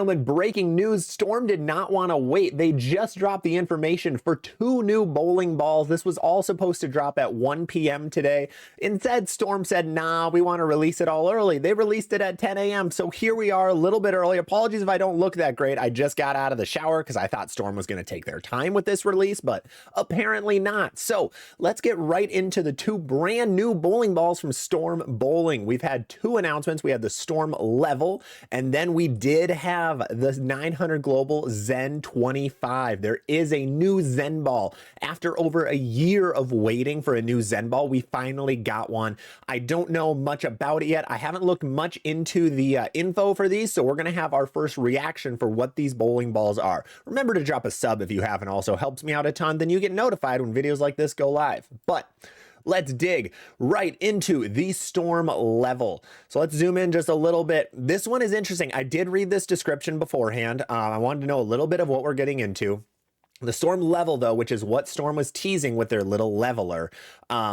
Gentlemen, breaking news. Storm did not want to wait. They just dropped the information for 2 new bowling balls. This was all supposed to drop at 1 p.m. today. Instead, Storm said, nah, we want to release it all early. They released it at 10 a.m. So here we are a little bit early. Apologies if I don't look that great. I just got out of the shower because I thought Storm was going to take their time with this release, but apparently not. So let's get right into the 2 brand new bowling balls from Storm Bowling. We've had 2 announcements. We had the Storm Level, and then we did have the 900 Global Zen 25. There is a new Zen ball. After over a year of waiting for a new Zen ball, we finally got one. I don't know much about it yet. I haven't looked much into the info for these, so we're going to have our first reaction for what these bowling balls are. Remember to drop a sub if you haven't. Also helps me out a ton. Then you get notified when videos like this go live. But let's dig right into the Storm Level. So let's zoom in just a little bit. This one is interesting. I did read this description beforehand. I wanted to know a little bit of what we're getting into. The Storm Level, though, which is what Storm was teasing with their little leveler,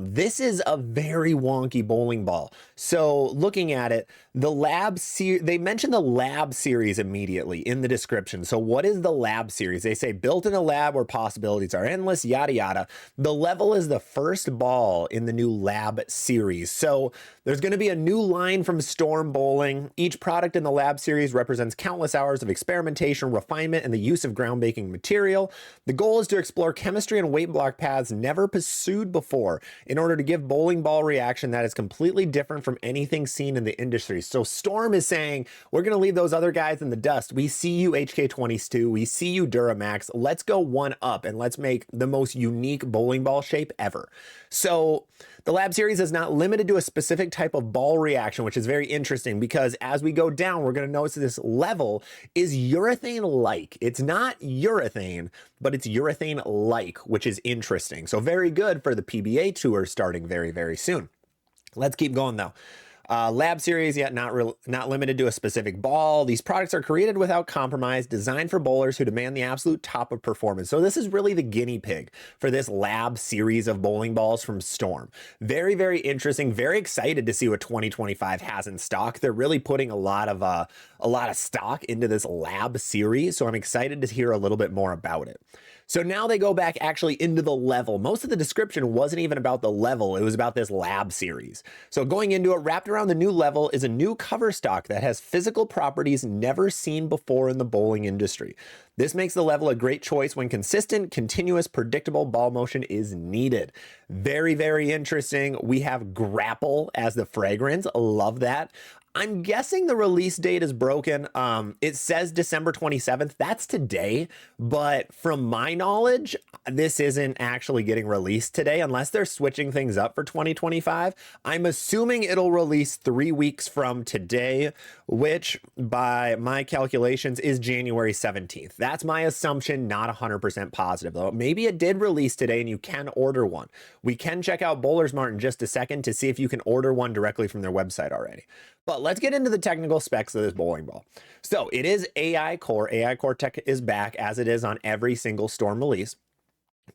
this is a very wonky bowling ball. So looking at it, they mentioned the Lab series immediately in the description. So what is the Lab series? They say built in a lab where possibilities are endless, yada, yada. The Level is the first ball in the new Lab series. So there's going to be a new line from Storm Bowling. Each product in the Lab series represents countless hours of experimentation, refinement, and the use of groundbreaking material. The goal is to explore chemistry and weight block paths never pursued before in order to give bowling ball reaction that is completely different from anything seen in the industry. So Storm is saying, we're going to leave those other guys in the dust. We see you HK22, we see you Duramax. Let's go one up and let's make the most unique bowling ball shape ever. So the Lab series is not limited to a specific type of ball reaction, which is very interesting because as we go down, we're going to notice this level is urethane-like. It's not urethane, but it's urethane-like, which is interesting. So very good for the PBA tour starting very, very soon. Let's keep going though. Lab series, yet not limited to a specific ball. These products are created without compromise, designed for bowlers who demand the absolute top of performance. So this is really the guinea pig for this Lab series of bowling balls from Storm. Very, very interesting. Very excited to see what 2025 has in stock. They're really putting a lot of stock into this Lab series. So I'm excited to hear a little bit more about it. So now they go back actually into the Level. Most of the description wasn't even about the Level. It was about this Lab series. So going into it, wrapped around the new Level is a new cover stock that has physical properties never seen before in the bowling industry. This makes the Level a great choice when consistent, continuous, predictable ball motion is needed. Very, very interesting. We have Grapple as the fragrance. Love that. I'm guessing the release date is broken. It says December 27th. That's today. But from my knowledge, this isn't actually getting released today unless they're switching things up for 2025. I'm assuming it'll release 3 weeks from today, which by my calculations is January 17th. That's my assumption, not 100% positive though. Maybe it did release today and you can order one. We can check out Bowler's Mart in just a second to see if you can order one directly from their website already. But let's get into the technical specs of this bowling ball. So it is AI core. AI core tech is back as it is on every single Storm release.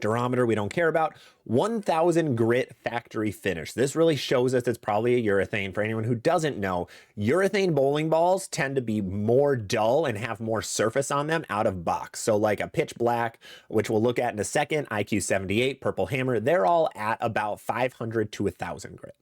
Durometer we don't care about. 1000 grit factory finish. This really shows us it's probably a urethane. For anyone who doesn't know, urethane bowling balls tend to be more dull and have more surface on them out of box. So like a pitch black, which we'll look at in a second, IQ 78, purple hammer, they're all at about 500 to 1000 grit.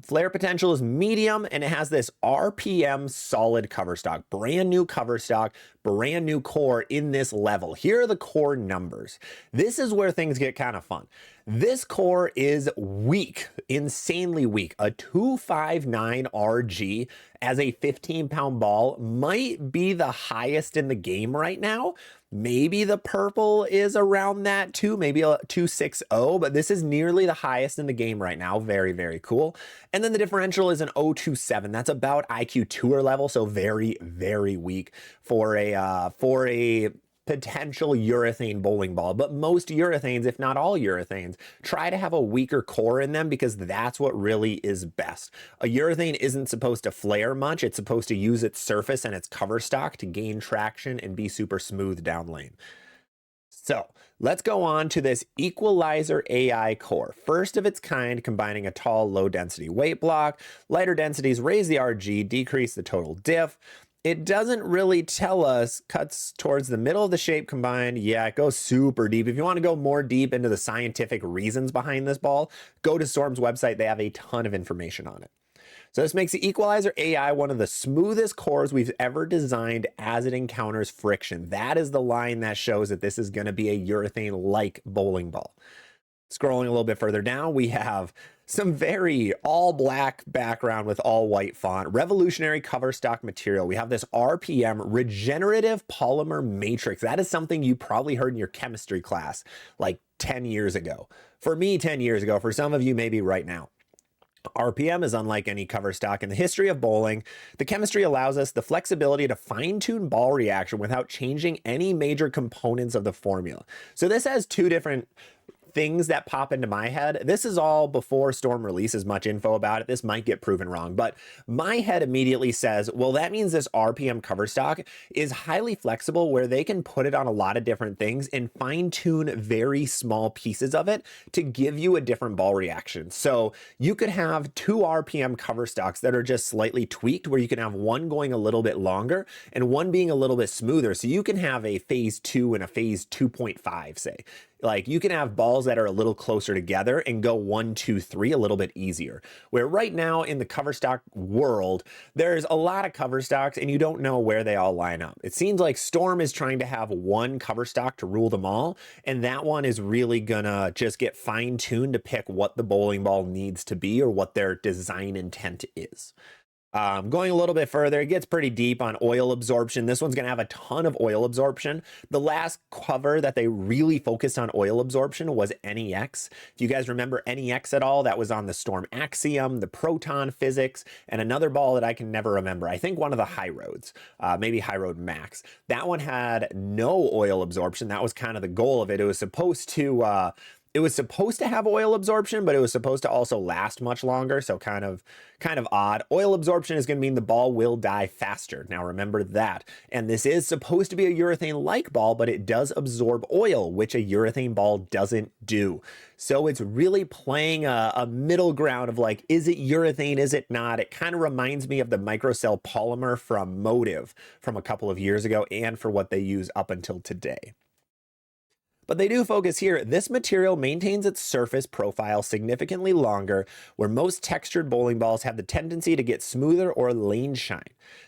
Flare potential is medium and it has this RPM solid cover stock, brand new cover stock, brand new core in this Level. Here are the core numbers. This is where things get kind of fun. This core is weak, insanely weak. A 259 RG as a 15-pound ball might be the highest in the game right now. Maybe the purple is around that too, maybe a 260, but this is nearly the highest in the game right now. Very, very cool. And then the differential is an 027. That's about IQ tour level, so very, very weak for a potential urethane bowling ball. But most urethanes, if not all urethanes, try to have a weaker core in them because that's what really is best. A urethane isn't supposed to flare much. It's supposed to use its surface and its cover stock to gain traction and be super smooth down lane. So let's go on to this Equalizer AI core. First of its kind, combining a tall, low density weight block. Lighter densities raise the RG, decrease the total diff. It doesn't really tell us. Cuts towards the middle of the shape combined. Yeah, it goes super deep. If you want to go more deep into the scientific reasons behind this ball, go to Storm's website. They have a ton of information on it. So this makes the Equalizer AI one of the smoothest cores we've ever designed as it encounters friction. That is the line that shows that this is going to be a urethane-like bowling ball. Scrolling a little bit further down, we have some very all black background with all white font, revolutionary cover stock material. We have this RPM, regenerative polymer matrix. That is something you probably heard in your chemistry class like 10 years ago. For me, 10 years ago. For some of you, maybe right now. RPM is unlike any cover stock in the history of bowling. The chemistry allows us the flexibility to fine-tune ball reaction without changing any major components of the formula. So this has two different things that pop into my head. This is all before Storm releases much info about it. This might get proven wrong, but my head immediately says, well, that means this RPM cover stock is highly flexible where they can put it on a lot of different things and fine tune very small pieces of it to give you a different ball reaction. So you could have two RPM cover stocks that are just slightly tweaked where you can have one going a little bit longer and one being a little bit smoother. So you can have a phase 2 and a phase 2.5, say. Like you can have balls that are a little closer together and go 1, 2, 3 a little bit easier. Where right now in the cover stock world, there's a lot of cover stocks and you don't know where they all line up. It seems like Storm is trying to have one cover stock to rule them all. And that one is really gonna just get fine tuned to pick what the bowling ball needs to be or what their design intent is. Going a little bit further, it gets pretty deep on oil absorption. This one's going to have a ton of oil absorption. The last cover that they really focused on oil absorption was NEX. If you guys remember NEX at all, that was on the Storm Axiom, the Proton Physics, and another ball that I can never remember. I think one of the High Roads, maybe High Road Max. That one had no oil absorption. That was kind of the goal of it. It was supposed to have oil absorption, but it was supposed to also last much longer. So kind of odd. Oil absorption is going to mean the ball will die faster. Now remember that. And this is supposed to be a urethane-like ball, but it does absorb oil, which a urethane ball doesn't do. So it's really playing a middle ground of like, is it urethane? Is it not? It kind of reminds me of the microcell polymer from Motive from a couple of years ago and for what they use up until today. But they do focus here. This material maintains its surface profile significantly longer, where most textured bowling balls have the tendency to get smoother or lane shine.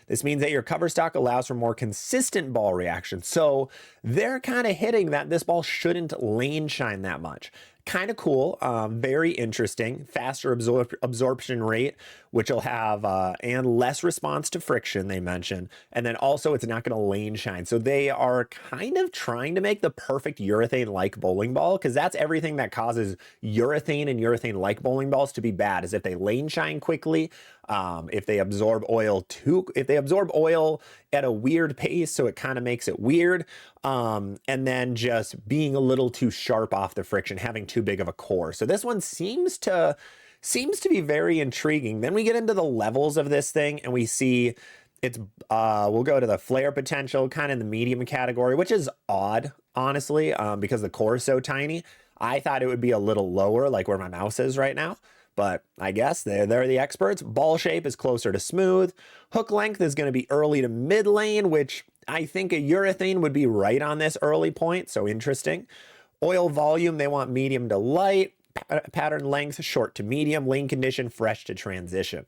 This means that your cover stock allows for more consistent ball reaction. So they're kind of hitting that this ball shouldn't lane shine that much. Kind of cool, very interesting, faster absorption rate, which will have, and less response to friction, they mentioned. And then also it's not going to lane shine. So they are kind of trying to make the perfect urethane-like bowling ball, because that's everything that causes urethane and urethane-like bowling balls to be bad, is if they lane shine quickly, if they absorb oil at a weird pace, so it kind of makes it weird, and then just being a little too sharp off the friction, having too big of a core. So this one seems to be very intriguing. Then we get into the levels of this thing and we see it's we'll go to the flare potential, kind of in the medium category, which is odd, honestly, because the core is so tiny. I thought it would be a little lower, like where my mouse is right now. But I guess they're the experts. Ball shape is closer to smooth. Hook length is going to be early to mid lane, which I think a urethane would be right on this early point. So interesting. Oil volume, they want medium to light. Pattern length, short to medium. Lane condition, fresh to transition.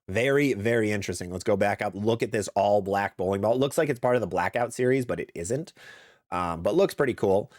Very, very interesting. Let's go back up. Look at this all black bowling ball. It looks like it's part of the Blackout series, but it isn't. But looks pretty cool.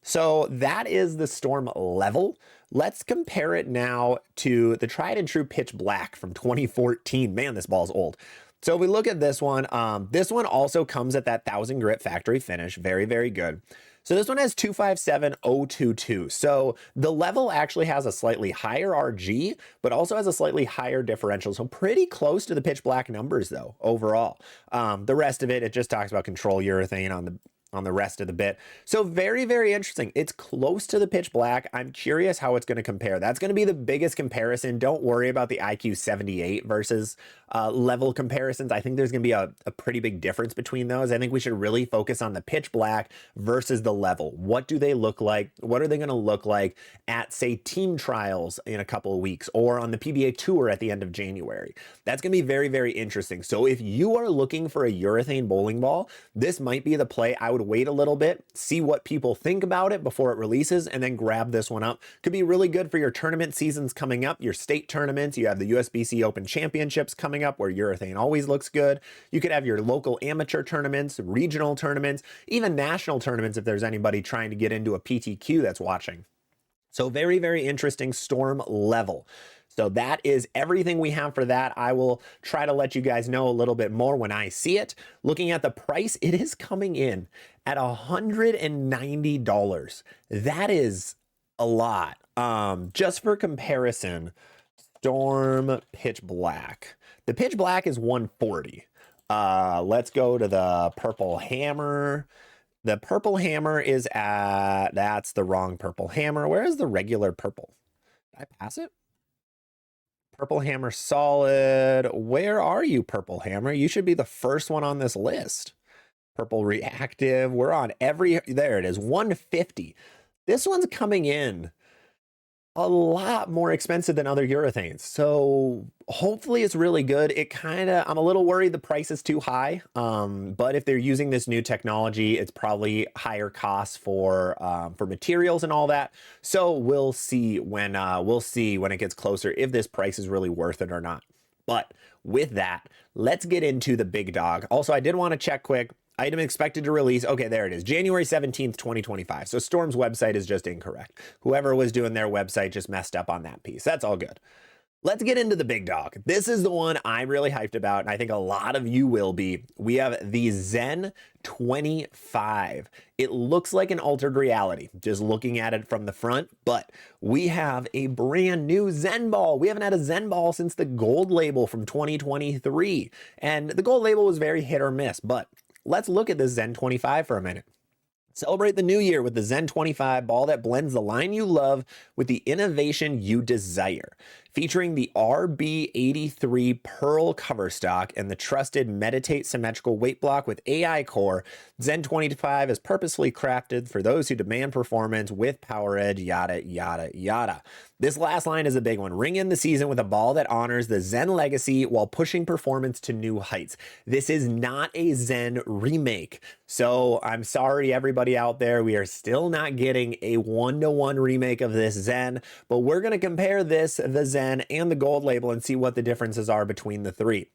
So that is the Storm level. Let's compare it now to the tried and true Pitch Black from 2014. Man, this ball's old. So if we look at this one also comes at that 1000 grit factory finish. Very, very good. So this one has 257022. So the level actually has a slightly higher RG, but also has a slightly higher differential. So pretty close to the Pitch Black numbers though, overall. The rest of it just talks about control urethane on the on the rest of the bit. So very, very interesting. It's close to the pitch black. I'm curious how it's going to compare. That's going to be the biggest comparison. Don't worry about the IQ 78 versus level comparisons. I think there's going to be a pretty big difference between those. I think we should really focus on the pitch black versus the level. What do they look like? What are they going to look like at, say, team trials in a couple of weeks or on the PBA Tour at the end of January? That's going to be very, very interesting. So if you are looking for a urethane bowling ball, this might be the play. I would wait a little bit, see what people think about it before it releases, and then grab this one up. Could be really good for your tournament seasons coming up, your state tournaments. You have the USBC Open Championships coming up where urethane always looks good. You could have your local amateur tournaments, regional tournaments, even national tournaments if there's anybody trying to get into a PTQ that's watching. So very, very interesting storm level. So that is everything we have for that. I will try to let you guys know a little bit more when I see it. Looking at the price, it is coming in at $190. That is a lot. Just for comparison, Storm Pitch Black. The Pitch Black is $140. Let's go to the Purple Hammer. The Purple Hammer is at, that's the wrong Purple Hammer. Where is the regular purple? Did I pass it? Purple Hammer Solid. Where are you, Purple Hammer? You should be the first one on this list. Purple Reactive. We're on every, there it is, 150. This one's coming in a lot more expensive than other urethanes. So hopefully it's really good. It kind of, I'm a little worried the price is too high. But if they're using this new technology, it's probably higher costs for materials and all that. So we'll see when it gets closer if this price is really worth it or not. But with that, let's get into the big dog. Also, I did want to check quick. Item expected to release. Okay, there it is. January 17th, 2025. So Storm's website is just incorrect. Whoever was doing their website just messed up on that piece. That's all good. Let's get into the big dog. This is the one I'm really hyped about, and I think a lot of you will be. We have the Zen 25. It looks like an altered reality, just looking at it from the front, but we have a brand new Zen ball. We haven't had a Zen ball since the gold label from 2023, and the gold label was very hit or miss, but let's look at the Zen 25 for a minute. Celebrate the new year with the Zen 25 ball that blends the line you love with the innovation you desire. Featuring the RB83 Pearl cover stock and the trusted Meditate symmetrical weight block with AI core, Zen 25 is purposely crafted for those who demand performance with power edge, yada, yada, yada. This last line is a big one. Ring in the season with a ball that honors the Zen legacy while pushing performance to new heights. This is not a Zen remake. So I'm sorry, everybody out there. We are still not getting a one-to-one remake of this Zen, but we're going to compare this, the Zen, and the gold label and see what the differences are between the three.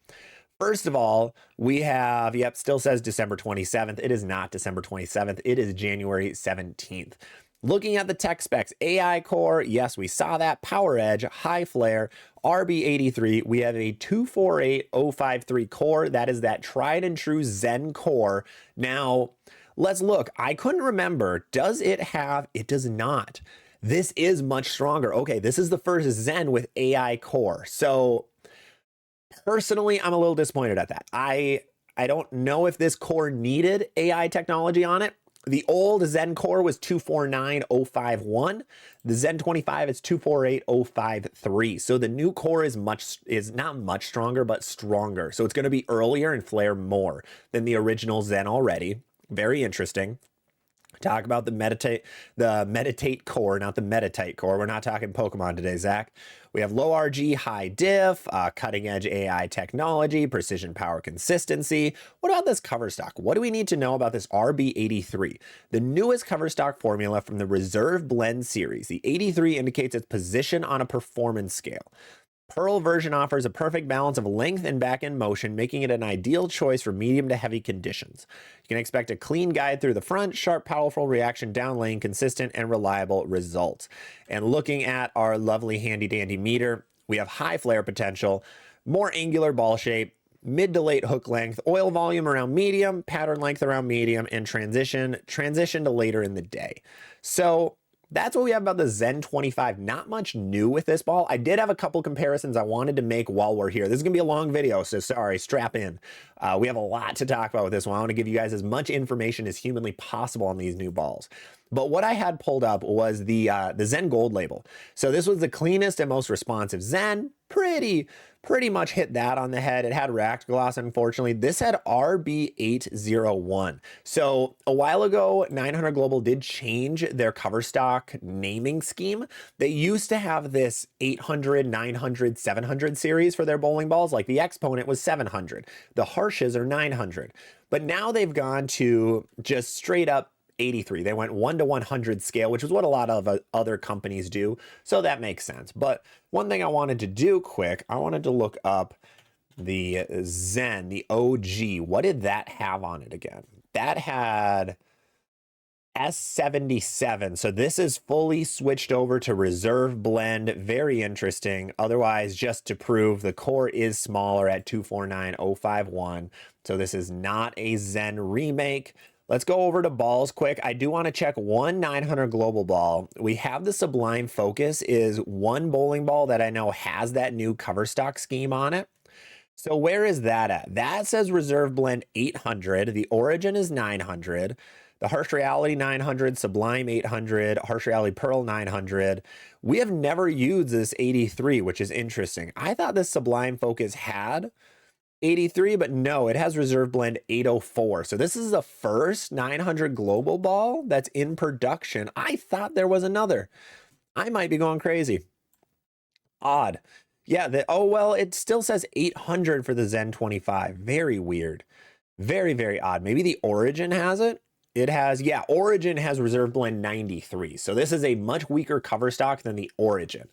First of all, we have, yep, still says December 27th. It is not December 27th. It is January 17th. Looking at the tech specs, AI core, yes, we saw that. Power edge, high flare, RB83. We have a 248053 core. That is that tried and true Zen core. Now, let's look. I couldn't remember. Does it have, it does not. This is much stronger. Okay, this is the first Zen with AI core. So personally, I'm a little disappointed at that. I don't know if this core needed AI technology on it. The old Zen core was 249051. The Zen 25 is 248053. So the new core is not much stronger, but stronger. So it's going to be earlier and flare more than the original Zen already. Very interesting. Talk about the meditate core, not the Meditate core. We're not talking Pokemon today, Zach. We have low RG, high diff, cutting edge AI technology, precision power consistency. What about this cover stock? What do we need to know about this RB83? The newest cover stock formula from the Reserve Blend series. The 83 indicates its position on a performance scale. Pearl version offers a perfect balance of length and back-end motion, making it an ideal choice for medium to heavy conditions. You can expect a clean guide through the front, sharp, powerful reaction down lane, consistent and reliable results. And looking at our lovely handy-dandy meter, we have high flare potential, more angular ball shape, mid to late hook length, oil volume around medium, pattern length around medium, and transition to later in the day. So that's what we have about the Zen 25. Not much new with this ball. I did have a couple comparisons I wanted to make while we're here. This is going to be a long video, so sorry, strap in. We have a lot to talk about with this one. I want to give you guys as much information as humanly possible on these new balls. But what I had pulled up was the Zen Gold label. So this was the cleanest and most responsive Zen. Pretty much hit that on the head. It had racked gloss, unfortunately. This had RB801. So a while ago, 900 Global did change their cover stock naming scheme. They used to have this 800, 900, 700 series for their bowling balls. Like the Exponent was 700. The Harshes are 900. But now they've gone to just straight up 83. They went 1 to 100 scale, which is what a lot of other companies do. So that makes sense. But one thing I wanted to do quick, I wanted to look up the Zen, the OG. What did that have on it again? That had S77. So this is fully switched over to reserve blend. Very interesting. Otherwise, just to prove, the core is smaller at 249051. So this is not a Zen remake. Let's go over to balls quick. I do want to check one 900 Global ball. We have the Sublime Focus, is one bowling ball that I know has that new cover stock scheme on it. So where is that at? That says Reserve Blend 800. The Origin is 900. The Harsh Reality 900, Sublime 800, Harsh Reality Pearl 900. We have never used this 83, which is interesting. I thought this Sublime Focus had 83, but no, it has Reserve Blend 804. So this is the first 900 Global ball that's in production. I thought there was another. I might be going crazy. Odd. Yeah, oh, well, it still says 800 for the Zen 25. Very weird. Very, very odd. Maybe the Origin has it. It has, yeah, Origin has Reserve Blend 93. So this is a much weaker cover stock than the Origin.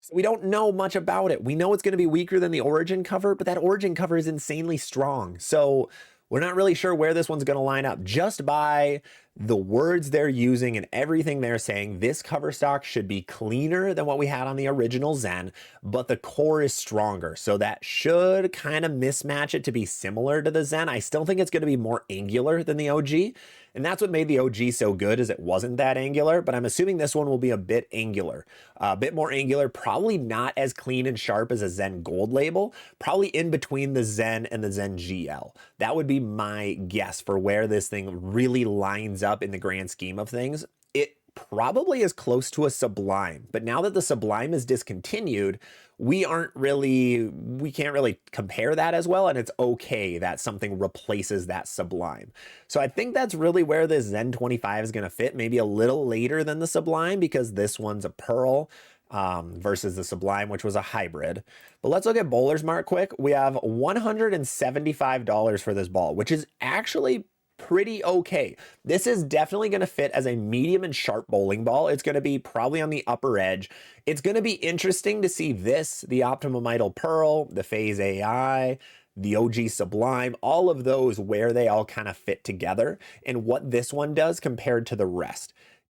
So we don't know much about it. We know it's going to be weaker than the Origin cover, but that Origin cover is insanely strong. So we're not really sure where this one's going to line up. Just by the words they're using and everything they're saying, this cover stock should be cleaner than what we had on the original Zen, but the core is stronger. So that should kind of mismatch it to be similar to the Zen. I still think it's going to be more angular than the OG. And that's what made the OG so good, is it wasn't that angular, but I'm assuming this one will be a bit angular, a bit more angular, probably not as clean and sharp as a Zen Gold label, probably in between the Zen and the Zen GL. That would be my guess for where this thing really lines up in the grand scheme of things. It probably is close to a Sublime, but now that the Sublime is discontinued, we can't really compare that as well, and it's okay that something replaces that Sublime. So I think that's really where this Zen 25 is going to fit, maybe a little later than the Sublime, because this one's a Pearl versus the Sublime, which was a hybrid. But let's look at Bowler's Mart quick. We have $175 for this ball, which is actually pretty okay. This is definitely going to fit as a medium and sharp bowling ball. It's going to be probably on the upper edge. It's going to be interesting to see this, the Optimum Idol Pearl, the Phase AI, the OG Sublime, all of those, where they all kind of fit together and what this one does compared to the rest.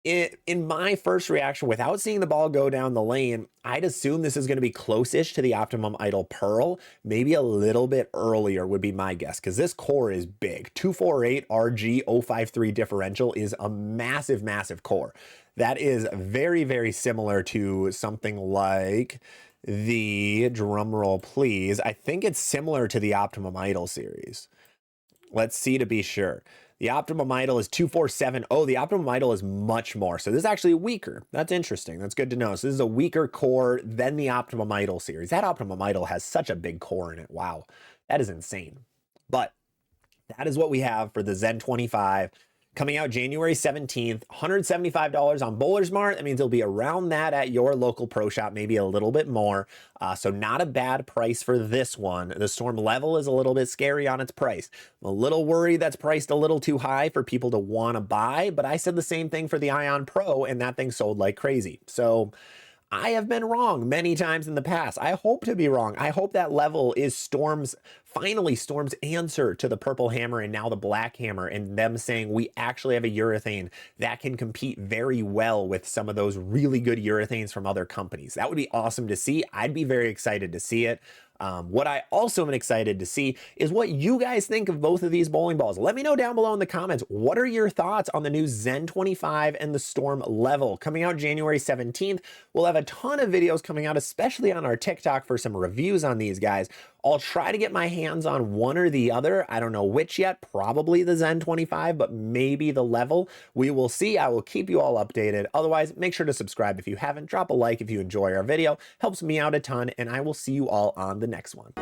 In my first reaction, without seeing the ball go down the lane, I'd assume this is going to be close-ish to the Optimum Idol Pearl. Maybe a little bit earlier would be my guess, because this core is big. 248 RG 053 differential is a massive, massive core. That is very, very similar to something like the, drumroll please, I think it's similar to the Optimum Idol series. Let's see to be sure. The Optimum Idol is 247. Oh, the Optimum Idol is much more. So this is actually weaker. That's interesting. That's good to know. So this is a weaker core than the Optimum Idol series. That Optimum Idol has such a big core in it. Wow, that is insane. But that is what we have for the Zen 25. Coming out January 17th, $175 on Bowler's Mart. That means it'll be around that at your local pro shop, maybe a little bit more. So not a bad price for this one. The Storm Level is a little bit scary on its price. I'm a little worried that's priced a little too high for people to want to buy, but I said the same thing for the Ion Pro, and that thing sold like crazy. So I have been wrong many times in the past. I hope to be wrong. I hope that level is finally Storm's answer to the Purple Hammer and now the Black Hammer, and them saying we actually have a urethane that can compete very well with some of those really good urethanes from other companies. That would be awesome to see. I'd be very excited to see it. What I also am excited to see is what you guys think of both of these bowling balls. Let me know down below in the comments, what are your thoughts on the new Zen 25 and the Storm Level? Coming out January 17th, we'll have a ton of videos coming out, especially on our TikTok for some reviews on these guys. I'll try to get my hands on one or the other. I don't know which yet, probably the Zen 25, but maybe the Level. We will see. I will keep you all updated. Otherwise, make sure to subscribe if you haven't. Drop a like if you enjoy our video. Helps me out a ton, and I will see you all on the next one.